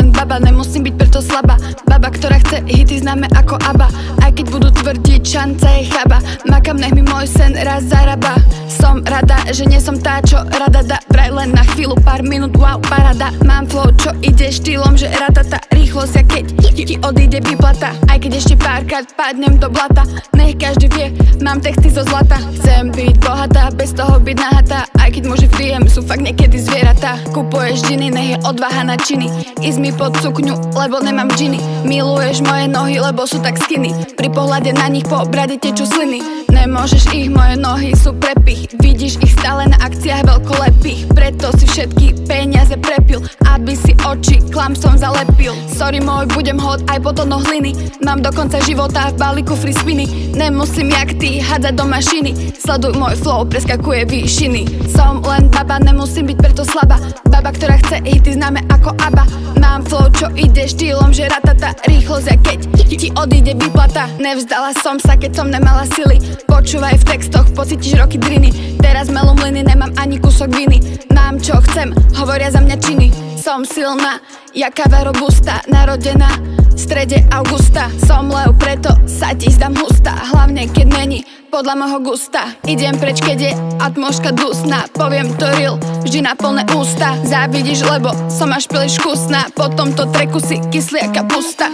len baba, nemusím byť preto slabá. Baba, ktorá chce hity známe ako ABBA. Aj keď budú tvrdiť, šanca je chaba. Makam, nech mi môj sen raz zaraba. Som rada, že nie som tá, čo rada dá. Vraj len na chvíľu, pár minút, wow, parada. Mám flow, čo ide štýlom, že ratata. Rýchlosť, a keď ti odíde výplata. Aj keď ešte párkrát padnem do blata. Nech každý vie, mám texty zo zlata. Chcem byť bohatá, bez toho byť nahatá. Aj keď muži v DM sú fakt niekedy zvieratá. Kupuješ džiny, nech je odvaha na činy. Ísť mi pod sukňu, lebo nemám džiny. Miluješ moje nohy, lebo sú tak skinny. Pri pohľade na nich po brade tečú sliny. Nemôžeš ich, moje nohy sú prepich. Vidíš ich stále na akciách veľkolepých. Preto si všetky peniaze prepil, aby si oči klamstvom zalepil. Sorry môj, budem hod aj po tono hliny. Mám do konca života v balíku free spiny. Nemusím jak ty hádzať do mašiny. Sleduj môj flow, preskakuje výšiny. Som len baba, nemusím byť preto slabá. Baba, ktorá chce hity známe ako ABBA. Mám flow, čo ide štýlom, že ratata. Rýchlosť, a keď ti odíde výplata. Nevzdala som sa, keď som nemala sily. Počúvaj v textoch, pocítiš roky driny. Teraz melú mlyny, nemám ani kúsok viny. Mám čo chcem, hovoria za mňa činy. Som silná, jaká robusta. Narodená v strede augusta. Som lev, preto sa ti zdám hustá. Hlavne keď není podľa môjho gusta. Idem preč, keď je atmosféra dusná. Poviem to real, vždy na plné ústa. Závidíš, lebo som až príliš kusná. Po tomto treku si kyslý a kapusta.